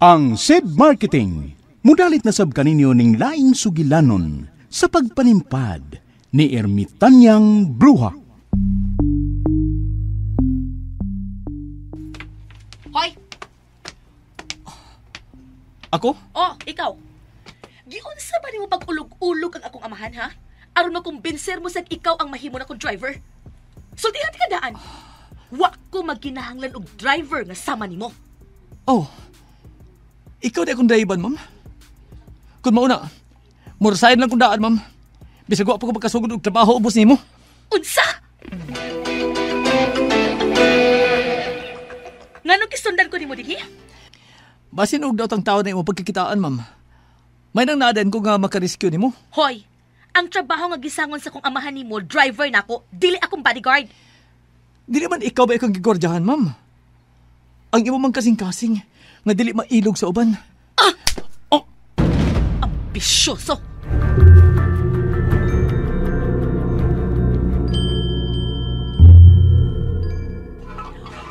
Ang SED Marketing, mudalit na sab kaninyo ning laing sugilanon sa pagpanimpad ni Ermitanyang Bruha. Hoy! Ako? Oh, ikaw. Giunsa ba nimo pag-ulog-ulog ang akong amahan, ha? Aron makumbinser mo sa ikaw ang mahimo na kong driver. Sultihan ka daan. Wa ko magkinahanglan og driver nga sama nimo. Oh, ikaw di akong daiban, ma'am. Kung mauna, murasayan lang kung daan, ma'am. Bisag wa pa ko magkasugod og trabaho ubos nimo. Unsa? Nganong kisundan ko nimo dinhi? Basin og daw tang tao na imo pagkikitaan, ma'am. May nang naadan ko nga makarescue nimo. Hoy, ang trabaho nga gisangon sa kong amahan nimo, driver nako, dili akong bodyguard. Dili man ikaw ba ikong gigordyahan, ma'am? Ang imo man kasing-kasing nga dili mailog sa uban. Oh! Ambisyoso!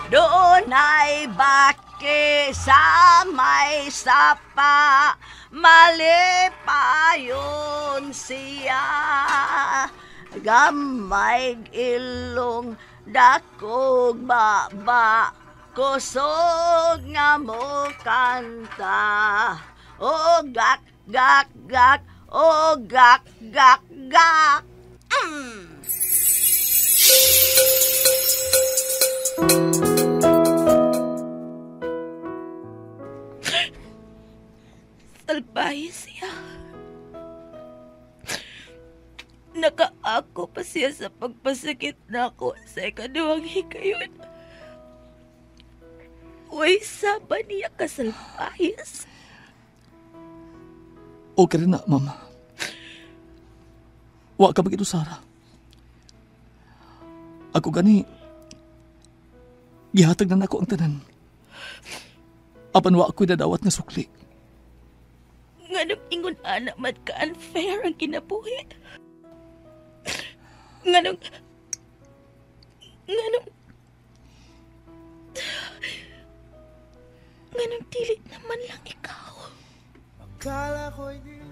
Doon ay baki sa may sapa, mali pa yun siya. Gamay ilong, dakog baba, kusog nga mo kanta. O gak, gak, gak, o gak, gak, gak. Salbahe siya. Nakaako pa siya sa pagpasakit na ako sa ikaduhang hikayon. Uy, saba niya kasalbahis. Okay rin na, ma'am. Wa ka bagito, Sarah. Ako gani, gihatag na nako ang tanan. Apan wa ako'y nadawat nga sukli. Nganong ingon anak mat ka unfair ang kinabuhi. Nganong dili naman lang ikaw.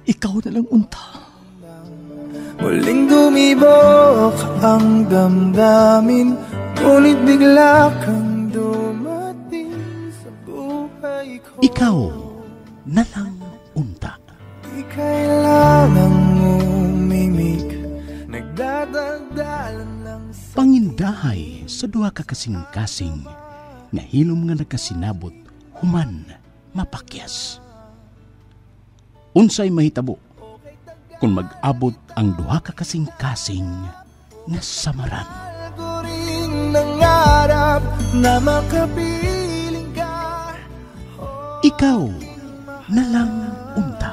Ikaw na lang unta. Muling dumibok ang damdamin, ngunit bigla kang dumating sa buhay ko. Ikaw na lang unta. Di kailangang umimik, nagdadagdalan lang sa Pangindahay sa duha ka kasing-kasing nga hilom nga nagkasinabot human mapakyas. Unsay mahitabo kung mag-abot ang duha ka kasing-kasing nga samaran. ko rin nangarap na makapiling ka. Ikaw na lang unta.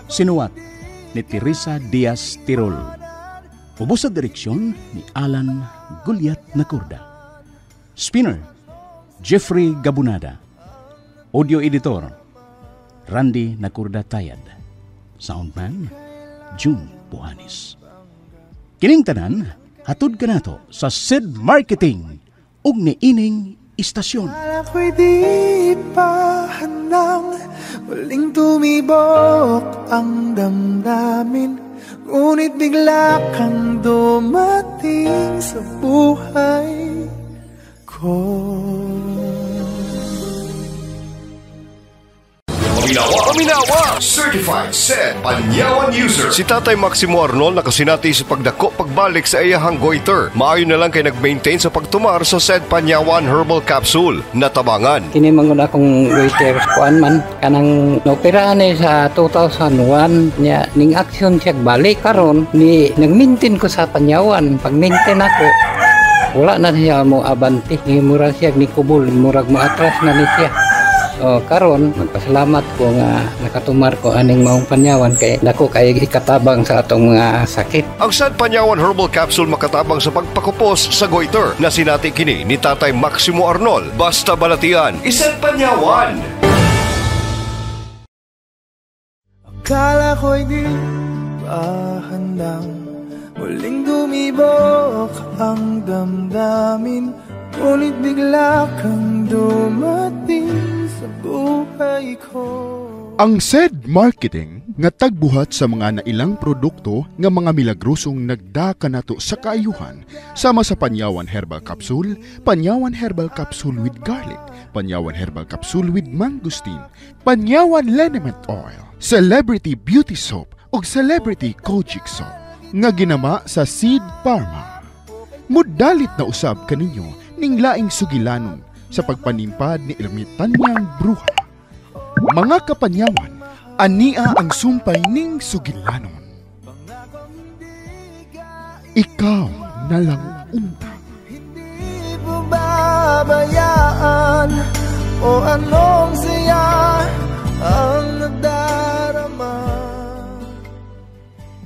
Sinuwat ni Teresa Diaz Tirol. Ubos sa direksyon ni Alan Gulyat Nakurda. Spinner, Jeffrey Gabunada. Audio editor, Randy Nakurda Tayad. Soundman, June Puhanis. Kining tanan, hatod ka nato sa SED Marketing ug niining istasyon. Akala ko'y di pa handang muling tumibok ang damdamin, ngunit bigla kang dumating sa buhay ko. Paminawa! Certified SED Panyawan User. Si Tatay Maximo Arnold nakasinati sa pagdako pagbalik sa iyahang goiter. Maayo na lang kay nag-maintain sa pagtumar sa SED Panyawan Herbal Capsule. Natabangan. Kini mangun akong waiter kuan man kanang naoperahan sa 2001 nya ning action siya balik karon ni nag-maintain ko sa Panyawan. Pag-maintain ako wala na siya mo abanti ni murag siya ni kubol murag mo atras na ni siya. O karon magpasalamat ko nga nakatumar ko aning maong Panyawan kay dako kay ikatabang sa atong mga sakit. Ang SED Panyawan Herbal Capsule makatabang sa pagpakupos sa goiter na sinati kini ni Tatay Maximo Arnold. Basta balatian, SED Panyawan. Akala ko'y di pa handang muling dumibok ang damdamin, ngunit bigla kang dumating sa buhay ko. Ang SED Marketing nga tagbuhat sa mga nailang produkto nga mga milagrosong nagdaka nato sa kaayuhan sama sa Panyawan Herbal Capsule, Panyawan Herbal Capsule with Garlic, Panyawan Herbal Capsule with Mangosteen, Panyawan Liniment Oil, Celebrity Beauty Soap ug Celebrity Kojic Soap nga ginama sa Seed Pharma. Mudalit na usab kaninyo ning laing sugilanon sa pagpanimpad ni Ermitanyang Bruha. Mga kapanyawan, ania ang sumpay ning sugilanon. Ikaw na lang unta. Hindi mo babayaan o anong siya ang nadarama.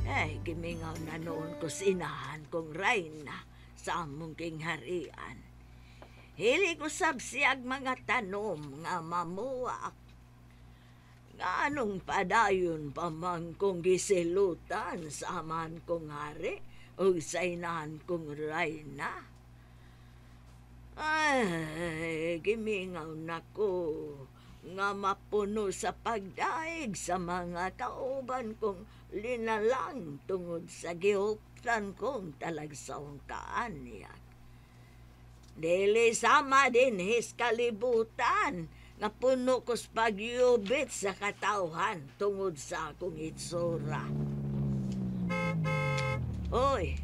Ay, gimingaw na noon ko sinahan kong Reyna sa among kingharian. Hili ko sabsiyag mga tanom nga mamuak. Anong padayon pa man kong gisilutan sa aman kong hari o sa inahan kong Reyna? Ay, gimingaw na ko nga mapuno sa pagdaig sa mga kauban kong linalang tungod sa gihuptan kong talagsawang kaanyak. Dili sama din his kalibutan nga puno ko sa pagyubit sa katawhan tungod sa akong itsura. Hoy,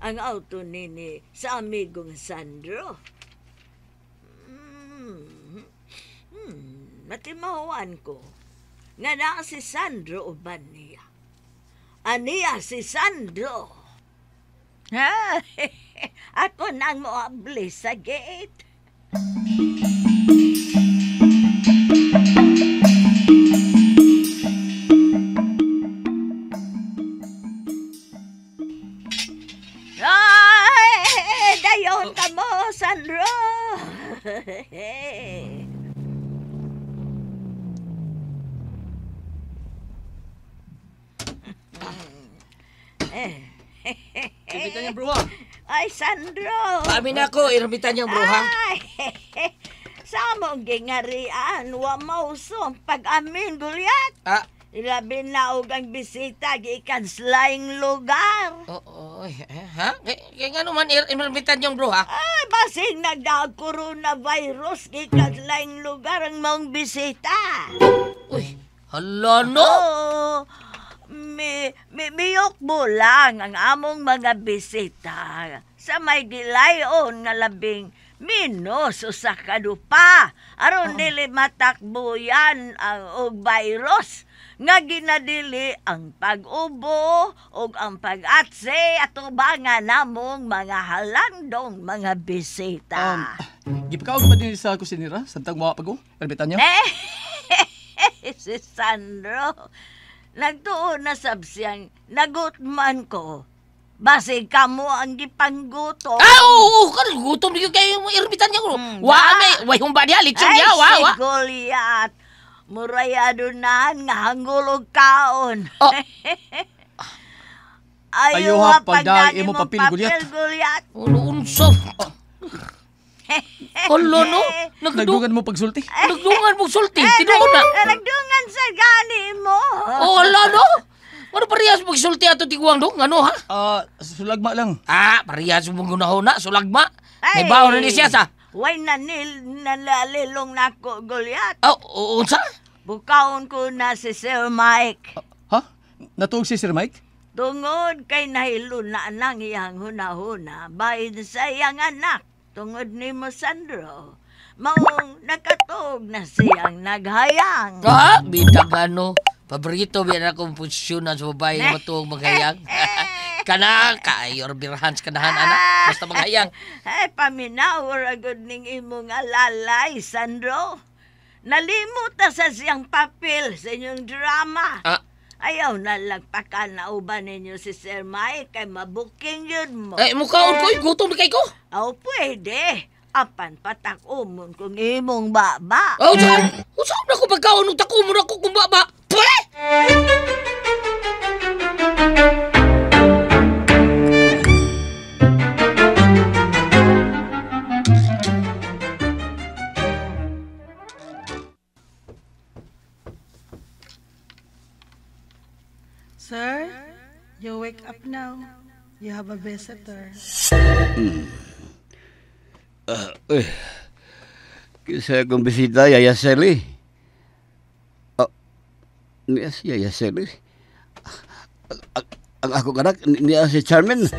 ang auto nini sa amigong Sandro. Matimahuan ko nga na si Sandro uban niya. Aniya si Sandro. Ha? Ako nang moabli sa gate. Dayon ka mo, Sandro. Ermitanyang Bruha. Ay, Sandro. Paamin ako, Ermitanyang Bruha. Ay, sa mong gingarian, wa mausong pag-amin, Gulyat. Ilabi na og ang bisita gikan sa laing lugar. Oo, ha? Kaya nga naman, Ermitanyang Bruha. Ay, basing nagdaag coronavirus gikan sa laing lugar ang mong bisita. Uy, hala no? Oo. Miyok mo lang ang among mga bisita sa may gilayon nga labing minus sa kadupa. Aron dili matakbo yan og virus nga ginadili ang pag-ubo ug ang pag-atse atubangan namong mga halandong mga bisita. Gipakaw ba din sa kusinira? Santang mga pago? Ermitanya? Si Sandro. Nagtuon na sabsiyang nagutman ko. Basig ka mo ang gipanggutom. Oo, kan gutom niyo kayo Ermitanya ko. Way humba diha lechon ay, diha, wa. Si Goliath. Murayado na nga hangulog kaon. Ayo ha, pagdagi mo papel, Goliath. Unsa? Hala no? Nagdungan mo pagsulti? Nagdungan mo sulti? Tinuon na? Nagdungan sa gani mo. Oh, hala no? Ano parehas mo sulti ato tiguang dong? Ano ha? Sulagma lang. Parehas mo gunahon na, sulagma. May baon na ni siya sa? Way nalalilong na ko, Goliath. Unsa? Bukaon ko na si Sir Mike. Ha? Natuog si Sir Mike? Tungod kay nahilo na nang iyang hunahuna, bayin sa iyang anak. Tungod ni mo, Sandro, maong nakatog na siyang naghayang. Bitag ano. Paborito biyan akong posisyonan sa babae na matuong maghayang. Kana, kayor birhans kanahan, anak. Basta maghayang. Ay, paminawar agad ning imong alalay, Sandro. Nalimot na sa siyang papel sa inyong drama. Ayaw na lagpakan na uban ninyo si Sir Mike kay mabuking yun mo. Mukhaon ko, gutom na kay ko. Pwede. Apan patak umon kung imong baba. Saan na ko pagkaon ng takumon ako kung baba? Pwede! Sir, you wake up now. You have a visitor. Kisa akong bisita, Yaya Sally. Niya si Yaya Sally. Ang akong anak, niya si Charmin.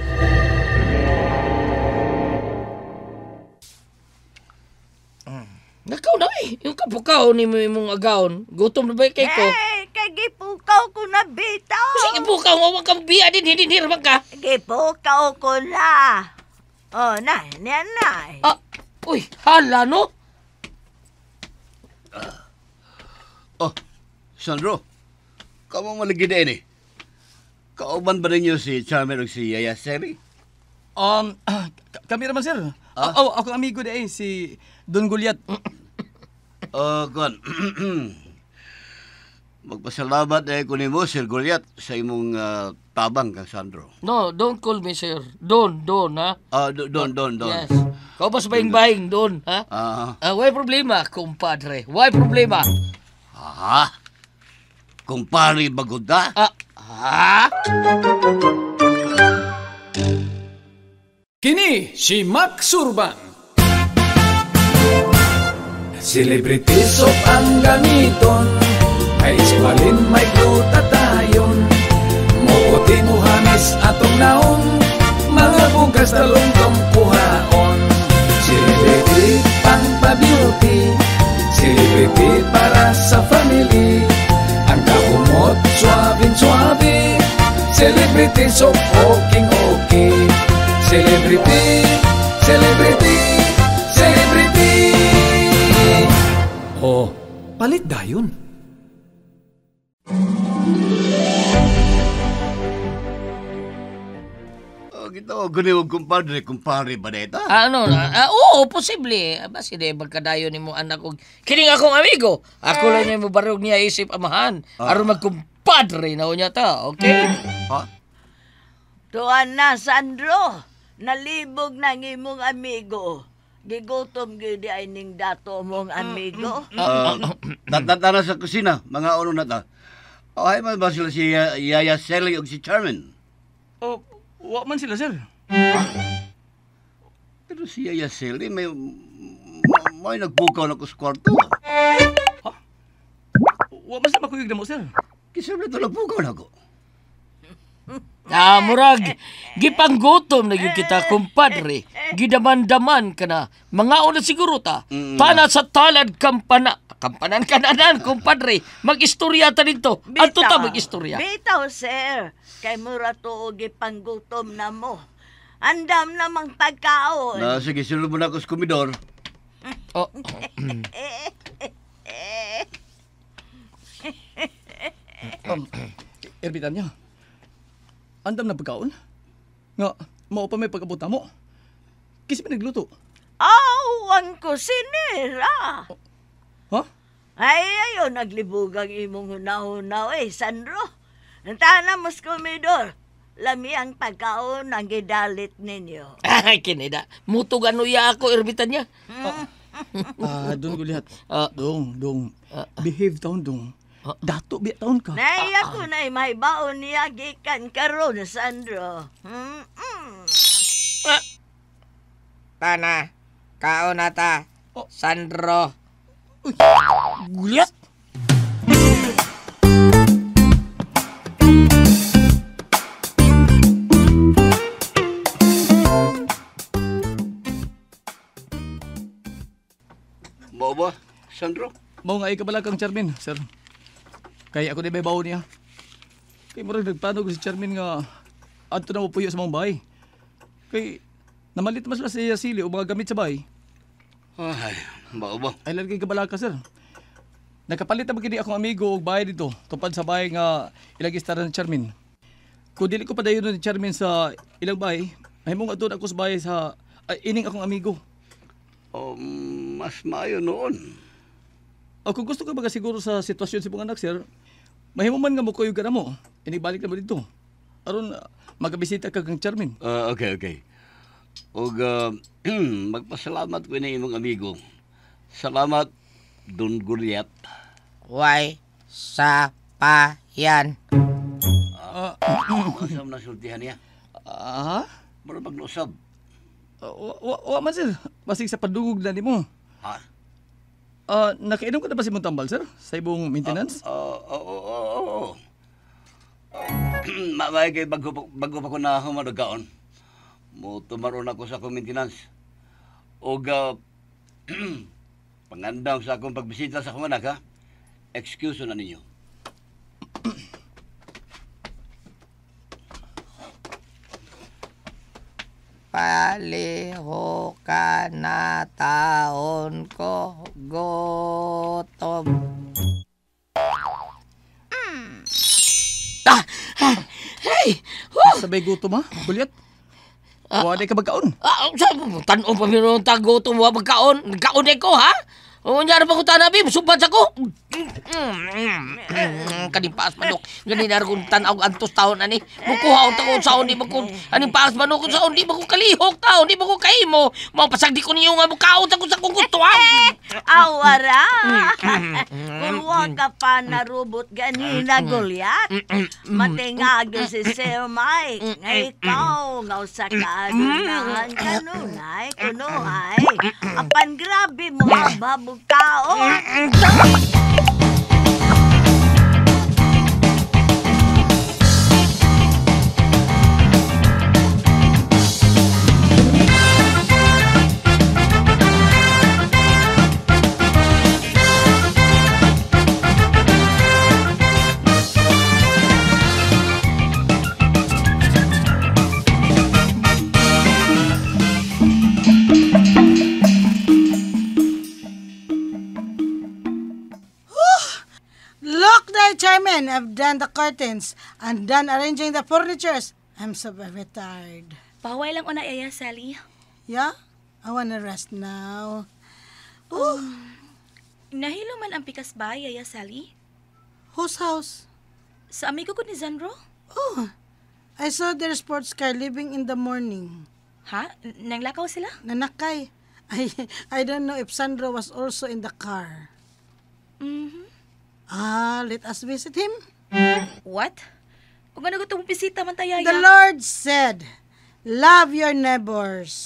Nakaw na yung kapukaw ni mo imong agaon. Gutom na ba kay ko? Kagipukaw ko na bitaw. Sige pukaw, huwag kang biya din, hinirman ka. Gipukaw ko na. Oh, nay, nay. Uy, hala no? Sandro, kamu malagi na ini. Kauban ba ninyo si Charmin o si Yaya Sally? Kami naman, sir. Ako amigo na si Don Goliath. Kuan. Magpasalamat ko nimo, Sir Goliath, sa imong tabang kang Sandro. No, don't call me sir. Don, ha? Don. Yes. Kau pa sa baing-baing, Don, ha? Why problema, kumpadre? Why problema? Kumpari bagod na? Kini si Max Urban. Celebrities of ang gamiton, may iskwalin, may glutatayon, mukuti muhamis atong naon, mga bugas na lungkong puhaon. Celebrity pang pa-beauty, celebrity para sa family, ang kahumot suabing-suabi, celebrities of okay. Celebrity. Oh, palit dayon. Gitawag ko niyo kumpare ba neta? Oo, posible. Basi de magkadayon ni mo anak ko. Kining akong amigo. Ako lang niya mo barog niya isip amahan. Aron magkumpadre na unya ta, okay? Tuan na, Sandro. Nalibog na ng imong amigo. Gigutom gidi ay ning dato mong amigo. Tatara sa kusina, mga uno na ta. Ay man ba sila si Yaya Sally o si Charmin? Wa man sila, sir. Pero si Yaya Sally may nagpukaw na ko sa kwarto. Wa man sila makuyog na mo, sir. Kisir na ito nagpukaw na ko. Murag, gipanggutom na yung kita, kumpadre. Gidaman-daman ka na. Mga una siguro ta. Tana sa talad kampanan kananan, kumpadre. Mag-istorya ta dito. Ato ta mag-istorya. Bitaw, sir. Kay mura to gipanggutom na mo. Andam namang pagkaon. Sige, sunod mo na ako sa komedor. Erbitan niya. Andam na pagkaon? Nga, mao pa may pag-abot na mo. Kasi pinagluto. Awan ko sinira. Ha? Ay, ayo, naglibugang imong hunaw-hunaw Sandro. Tana mos komedor. Lami ang pagkaon ang gidalit ninyo. Ay, kinida. Mutugan uya ako, erbitan niya. Dong Goliath. Dong. Behave taon, Dong. Dato biya taon ka. Naiya ko na may baon niya gikan karon, Sandro. Tana, kaon na ta. Sandro. Goliath? Mau ba, Sandro? Mau nga ikabala kang Charmin, sir. Kaya ako di may baon niya. Kaya murag nagpanog si Charmin nga adto na mo puyo sa mong bahay. Kay namalit mas la siya sili o mga gamit sa bahay. Ay, mau ba? Ay lagi kabala ka, sir. Nakapalit na magkini akong amigo og bahay dito. Tupad sa bahay nga ilang istara ni Charmin. Kung dili ko padayon ni Charmin sa ilang bahay, ay mong adto ako sa bahay sa ining akong amigo. Mas maayo noon. Kung gusto ka baga siguro sa sitwasyon si mong anak, sir, mahimuman nga mo kuyog ka na mo. Inibalik na mo dito. Aron magabisita ka kang Charmin. Okay. Og magpasalamat ko na imong amigo. Salamat, Don Goliath. Why sa pa yan? Asa mo nasultihan niya? Mura maglusab. Wa man, sir. Basig sa padugog na nimo. Ha? Nakainom ka na ba si mong tambal, sir? Sa ibong maintenance? Oo. Mamay kay bago pa ko na humadagaon. Mo tumaron ako sa akong maintenance. O pangandam sa akong pagbisita sa akong anak, ha? Excuse na ninyo. Paliho ka na taon ko, gutom. Hey! Sabay gutom, ha? Bulyat? Wala ka magkaon? Tanon pa meron gutom mo magkaon. Nagkaon ko, ha? O, nyara pa ko tanabi, musubad ako. Kaning paas manok. Ganin na kung tanaw antos taon ani. Mukuha ang taon sa di ba ko. Aning paas manok sa di ba ko kalihok taon, di ba ko kaimo. Mapasag di ko niyo nga mukaon sa kung gusto ha. Awara. Kung wag ka pa narubot ganina Goliath. Matingag si Semay. Nga ikaw, nga usa ka agunahan kanunay, kunuhay. Apan grabe mo babog kaon. Chairman, I've done the curtains and done arranging the furnitures. I'm so very tired. Paway lang una, Yaya Sally. Yeah? I wanna rest now. Nahilo man ang pikas ba, Yaya Sally? Whose house? Sa amigo ko ni Zandro. Oh, I saw their sports car leaving in the morning. Ha? Nanglakaw sila? Nanakay. I don't know if Sandro was also in the car. Mm-hmm. Let us visit him. What? Kung ano gustong bisita man tayo, Yaya? The Lord said, love your neighbors.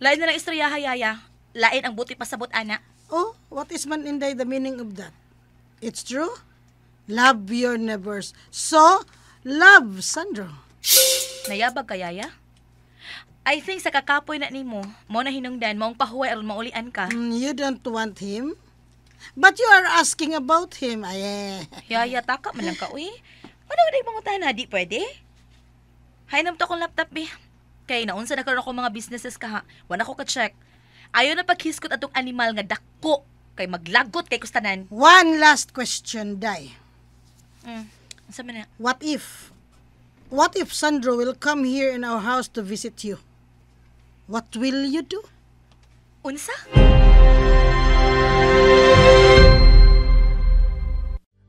Lain na lang istorya, Yaya. Lain ang buti pasabot, ana. Oh, what is man inday the meaning of that? It's true. Love your neighbors. So, love Sandro. Nayabag ka, Yaya? I think sa kakapoy na nimo, mo na hinungdan, maong pahuway aron maulian ka. You don't want him? But you are asking about him, ay. Yaya, taka man lang ka, uy. Ano ka na mangutan na, di pwede? Hainam to akong laptop, eh. Kay naunsa na karoon ako mga businesses ka, ha. Wala ko ka-check. Ayaw na paghiskot atong animal nga dako. Kay maglagot kay kustanan. One last question, Day. Asa man na? What if Sandro will come here in our house to visit you? What will you do? Unsa?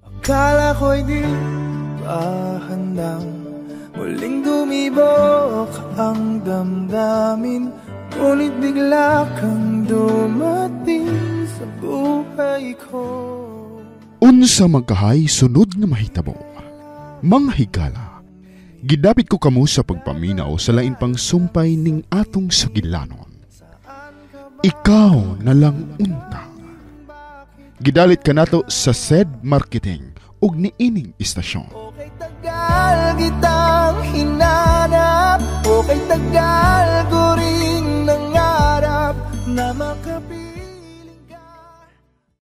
Akala ko'y di pa handang muling dumibok ang damdamin, ngunit bigla kang dumating sa buhay ko. Unsa magkahay sunod nga mahitabo. Mga higala, gidapit ko kamo sa pagpaminaw sa lain pang sumpay ning atong sagilanon. Ikaw na lang unta. Gidalit ka nato sa SED Marketing ug niining istasyon. Okay, tagal kitang hinanap, okay, tagal ko rin nangarap na makapit.